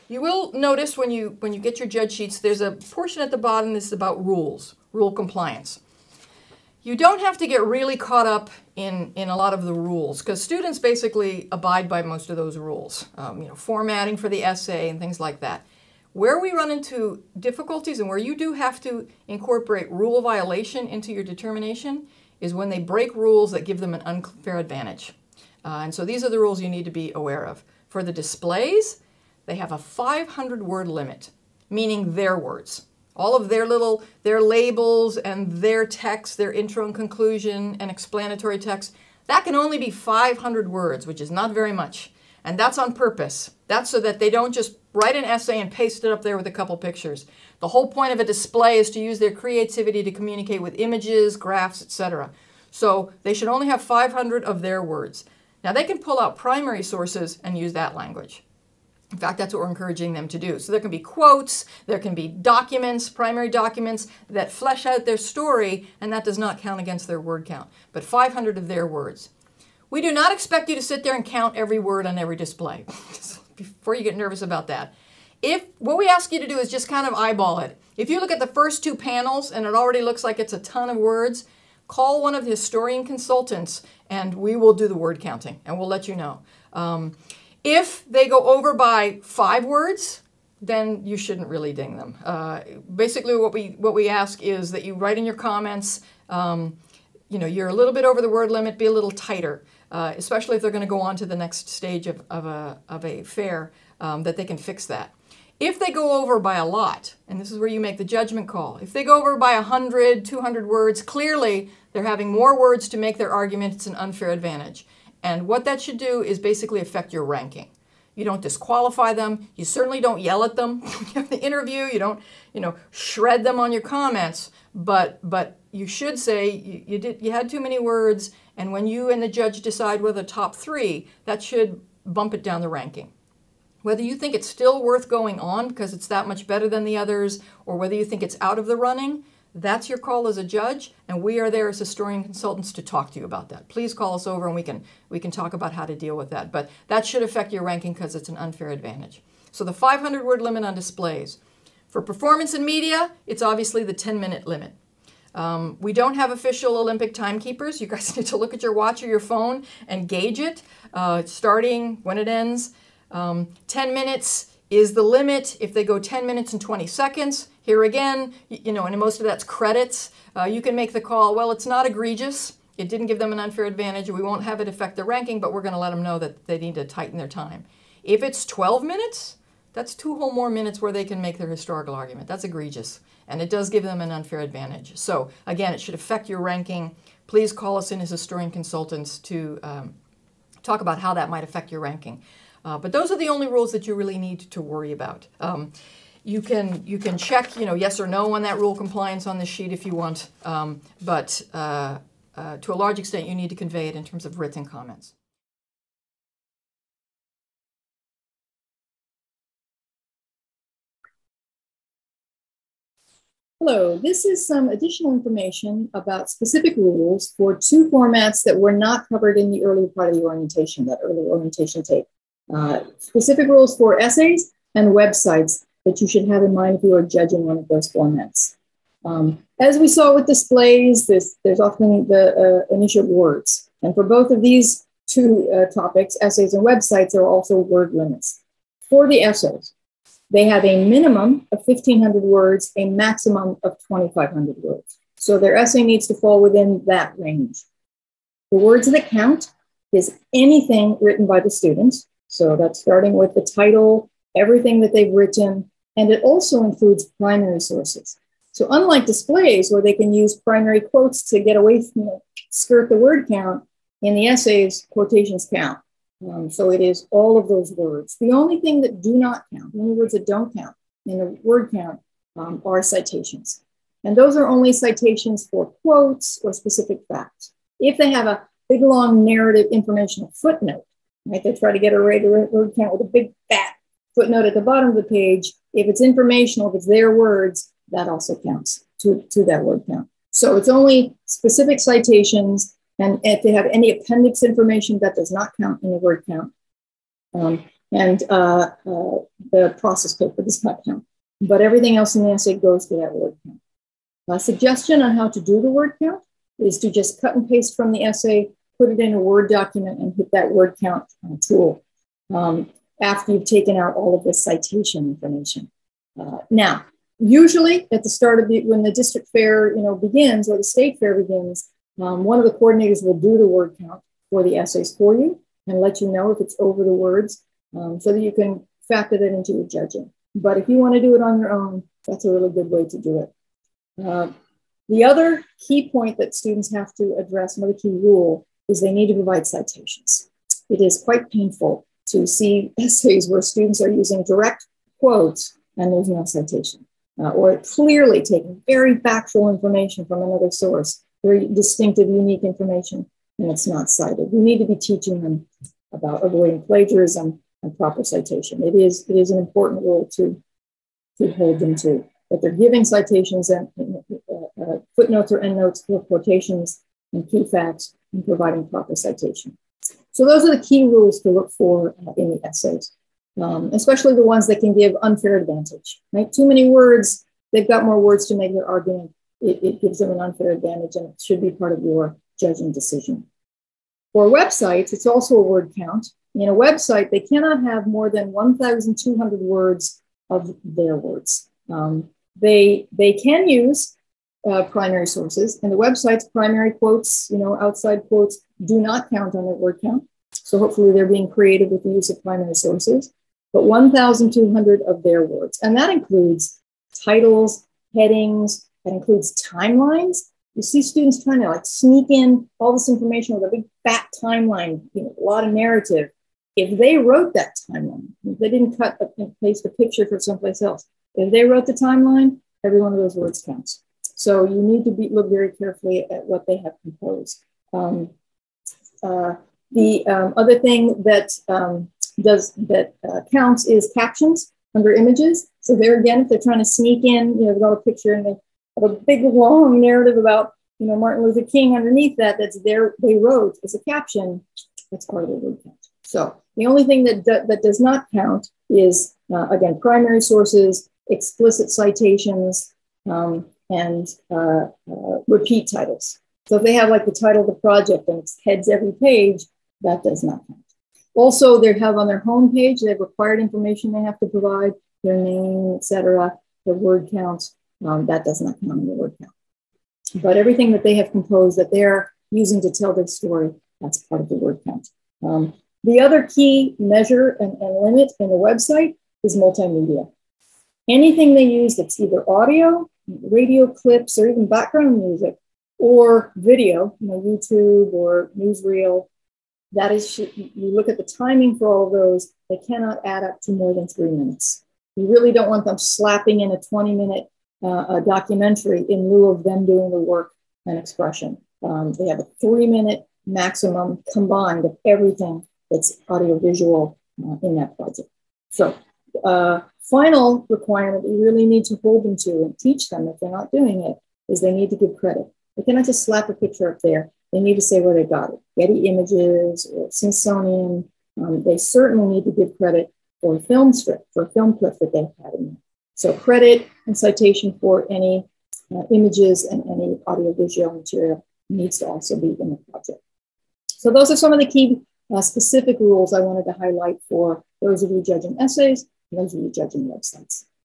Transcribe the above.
You will notice when you get your judge sheets, there's a portion at the bottom that's about rules, rule compliance. You don't have to get really caught up in a lot of the rules, because students basically abide by most of those rules, formatting for the essay and things like that. Where we run into difficulties and where you do have to incorporate rule violation into your determination is when they break rules that give them an unfair advantage. And so these are the rules you need to be aware of. For the displays, they have a 500-word limit, meaning their words. All of their labels and their text, their intro and conclusion and explanatory text, that can only be 500 words, which is not very much. And that's on purpose. That's so that they don't just write an essay and paste it up there with a couple pictures. The whole point of a display is to use their creativity to communicate with images, graphs, etc. So they should only have 500 of their words. Now they can pull out primary sources and use that language. In fact, that's what we're encouraging them to do. So there can be quotes, there can be documents, primary documents that flesh out their story, and that does not count against their word count, but 500 of their words. We do not expect you to sit there and count every word on every display before you get nervous about that. What we ask you to do is just kind of eyeball it. If you look at the first two panels and it already looks like it's a ton of words, call one of the historian consultants and we will do the word counting and we'll let you know. If they go over by 5 words, then you shouldn't really ding them. Basically, what we ask is that you write in your comments, you're a little bit over the word limit, be a little tighter, especially if they're going to go on to the next stage of a fair, that they can fix that. If they go over by a lot, and this is where you make the judgment call, if they go over by 100, 200 words, clearly they're having more words to make their argument. It's an unfair advantage. And what that should do is basically affect your ranking. You don't disqualify them. You certainly don't yell at them when you have the interview. You don't, shred them on your comments. But you should say you had too many words, and when you and the judge decide whether the top 3, that should bump it down the ranking. Whether you think it's still worth going on because it's that much better than the others, or whether you think it's out of the running, that's your call as a judge, and we are there as historian consultants to talk to you about that. Please call us over and we can talk about how to deal with that. But that should affect your ranking because it's an unfair advantage. So the 500-word limit on displays. For performance and media, it's obviously the 10-minute limit. We don't have official Olympic timekeepers. You guys need to look at your watch or your phone and gauge it, starting when it ends. 10 minutes is the limit. If they go 10 minutes and 20 seconds, here again, and most of that's credits, you can make the call, well, it's not egregious. It didn't give them an unfair advantage. We won't have it affect the ranking, but we're going to let them know that they need to tighten their time. If it's 12 minutes, that's 2 whole more minutes where they can make their historical argument. That's egregious, and it does give them an unfair advantage. So again, it should affect your ranking. Please call us in as historian consultants to talk about how that might affect your ranking. But those are the only rules that you really need to worry about. You can check, yes or no on that rule compliance on the sheet if you want, but to a large extent, you need to convey it in terms of written comments. Hello, this is some additional information about specific rules for 2 formats that were not covered in the early part of the orientation, that early orientation tape. Specific rules for essays and websites that you should have in mind if you are judging one of those formats. As we saw with displays, there's often the initial words. And for both of these 2 topics, essays and websites, there are also word limits. For the essays, they have a minimum of 1,500 words, a maximum of 2,500 words. So their essay needs to fall within that range. The words that count is anything written by the students. So that's starting with the title, everything that they've written, and it also includes primary sources. So unlike displays where they can use primary quotes to get away from skirt the word count, in the essays, quotations count. So it is all of those words. The only thing that do not count, the only words that don't count in the word count are citations. And those are only citations for quotes or specific facts. If they have a big, long narrative informational footnote, right, they try to get a word count with a big, fat footnote at the bottom of the page. If it's informational, if it's their words, that also counts to that word count. So it's only specific citations. And if they have any appendix information, that does not count in the word count. And the process paper does not count. But everything else in the essay goes to that word count. A suggestion on how to do the word count is to just cut and paste from the essay, put it in a Word document, and hit that word count tool after you've taken out all of the citation information. Now, usually at the start of when the district fair begins or the state fair begins, one of the coordinators will do the word count for the essays for you and let you know if it's over the words so that you can factor that into your judging. But if you want to do it on your own, that's a really good way to do it. The other key point that students have to address, another key rule, is they need to provide citations. It is quite painful to see essays where students are using direct quotes and there's no citation, or clearly taking very factual information from another source, very distinctive, unique information, and it's not cited. We need to be teaching them about avoiding plagiarism and proper citation. It is an important rule to hold them to, that they're giving citations and footnotes or endnotes for quotations and key facts and providing proper citation. So those are the key rules to look for in the essays, especially the ones that can give unfair advantage, right? Too many words, they've got more words to make their argument. It gives them an unfair advantage and it should be part of your judging decision. For websites, it's also a word count. In a website, they cannot have more than 1,200 words of their words. They can use primary sources, and the website's primary quotes, outside quotes, do not count on their word count. So hopefully they're being creative with the use of primary sources, but 1,200 of their words. And that includes titles, headings, that includes timelines. You see students trying to sneak in all this information with a big fat timeline, a lot of narrative. If they wrote that timeline, if they didn't cut and paste a picture from someplace else, if they wrote the timeline, every one of those words counts. So you need to look very carefully at what they have composed. The other thing that counts is captions under images. So there again, if they're trying to sneak in, they've got a picture and they have a big long narrative about Martin Luther King underneath that's there they wrote as a caption, that's part of the word count. So the only thing that does not count is again primary sources, explicit citations, and repeat titles. So if they have the title of the project and it's heads every page, that does not count. Also, they have on their home page, they have required information they have to provide, their name, etc., their word counts. That does not count in the word count. But everything that they have composed that they're using to tell their story, that's part of the word count. The other key measure and limit in the website is multimedia. Anything they use that's either audio, radio clips, or even background music, or video, YouTube or newsreel, that is, you look at the timing for all of those, they cannot add up to more than 3 minutes. You really don't want them slapping in a 20-minute documentary in lieu of them doing the work and expression. They have a 3-minute maximum combined of everything that's audiovisual in that project. So final requirement you really need to hold them to and teach them if they're not doing it is they need to give credit. They cannot just slap a picture up there. They need to say where they got it. Getty Images or Smithsonian. They certainly need to give credit for a film strip, for a film clip that they've had in there. So credit and citation for any images and any audiovisual material needs to also be in the project. So those are some of the key specific rules I wanted to highlight for those of you judging essays and those of you judging websites.